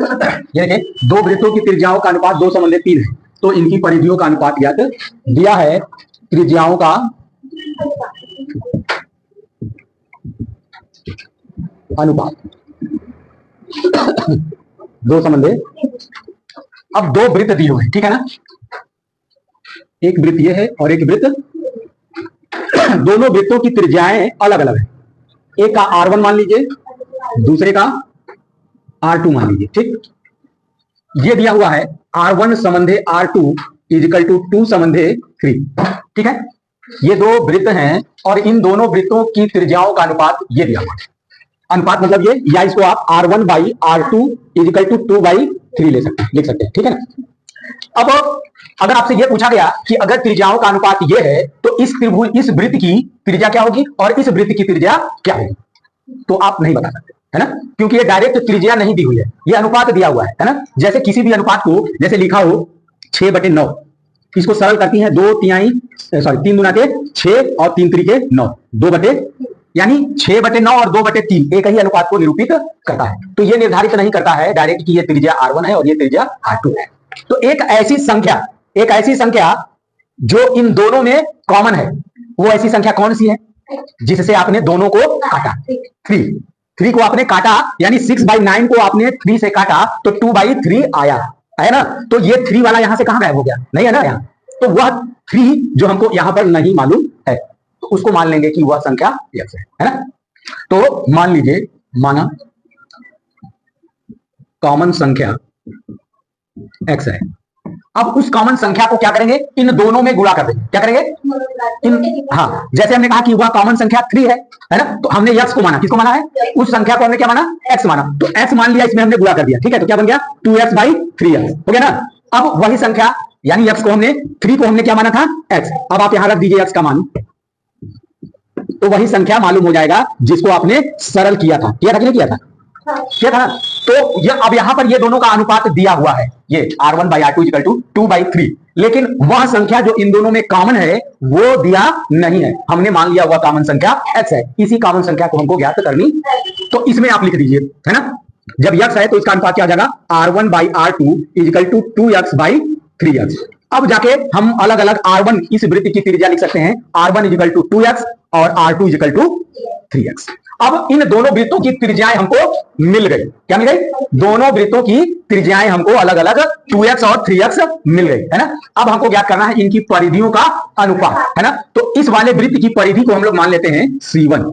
ये देखिए, दो वृत्तों की त्रिज्याओं का अनुपात 2:3 है, तो इनकी परिधियों का अनुपात ज्ञात दिया है। त्रिज्याओं का अनुपात 2:। अब दो वृत्त दिए हुए हैं, ठीक है ना, एक वृत्त ये है और एक वृत्त, दोनों वृत्तों की त्रिज्याएं अलग अलग है। एक का R1 मान लीजिए, दूसरे का R2 मान लीजिए, ठीक। ये दिया हुआ है R1 संबंधे R2 इजिकल टू 2 संबंधे 3, ठीक है। ये दो वृत्त हैं और इन दोनों वृत्तों की त्रिज्याओं का अनुपात ये दिया हुआ है। अनुपात मतलब ये, या इसको आप R1 by R2 is equal to 2/3 लिख सकते हैं, ठीक है ना। अब अगर आपसे यह पूछा गया कि अगर त्रिज्याओं का अनुपात यह है तो इस त्रिभुज, इस वृत्त की त्रिज्या क्या होगी और इस वृत्त की त्रिज्या क्या होगी, तो आप नहीं बता सकते, है ना, क्योंकि ये डायरेक्ट त्रिज्या नहीं दी हुई है, ये अनुपात दिया हुआ है ना। जैसे किसी भी अनुपात को जैसे लिखा हो 6/9, इसको सरल करती है 3 दूना के 6 और 3 त्रिके 9, 2 यानी 6/9 और 2/3 एक ही अनुपात को निरूपित करता है। तो ये निर्धारित नहीं करता है डायरेक्ट कि ये त्रिज्या R1 है और ये त्रिज्या R2 है। तो एक ऐसी संख्या जो इन दोनों में कॉमन है, वो ऐसी संख्या कौन सी है जिससे आपने दोनों को काटा। 3 को आपने काटा, यानी 6/9 को आपने 3 से काटा तो 2/3 आया, है ना। तो ये 3 वाला यहां से कहां गायब हो गया, नहीं है ना यहाँ, तो वह 3 जो हमको यहां पर नहीं मालूम है, तो उसको मान लेंगे कि वह संख्या x है ना। तो मान लीजिए, माना कॉमन संख्या x है। अब उस कॉमन संख्या को क्या करेंगे, इन दोनों में गुणा कर देंगे। क्या करेंगे, हाँ, जैसे हमने कहा कि वह कॉमन संख्या 3 है ना, तो हमने x को माना, किसको माना है, उस संख्या को हमने क्या माना, x माना, तो x मान लिया, इसमें हमने गुणा कर दिया, ठीक है। तो क्या बन गया 2x/3x हो गया ना। अब वही संख्या यानी x को हमने 3 को हमने क्या माना था, x, अब आप यहां रख दीजिए x का मान, तो वही संख्या मालूम हो जाएगा जिसको आपने सरल किया था कि नहीं किया था, किया था। तो ये अब यहां पर ये दोनों का अनुपात दिया हुआ है, ये R1/R2 इक्वल टू 2/3, लेकिन वह संख्या जो इन दोनों में कॉमन है वो दिया नहीं है। हमने मान लिया वह कॉमन संख्या x है, इसी कॉमन संख्या को हमको ज्ञात करनी, तो इसमें आप लिख दीजिए, है ना। जब x है तो इसका अनुपात क्या हो जाएगा, R1/R2 इक्वल टू 2x/3x। अब जाके हम अलग अलग R1 इस वृत्त की त्रिज्या लिख सकते हैं, R1 इक्वल टू 2x और R2 इक्वल टू 3x। अब इन दोनों वृत्तों की त्रिज्याएं हमको मिल गई, क्या मिल गई, दोनों वृत्तों की त्रिज्याएं हमको अलग अलग 2x और 3x मिल गई, है ना। अब हमको ज्ञात करना है इनकी परिधियों का अनुपात, है ना। तो इस वाले वृत्त की परिधि को हम लोग मान लेते हैं C1,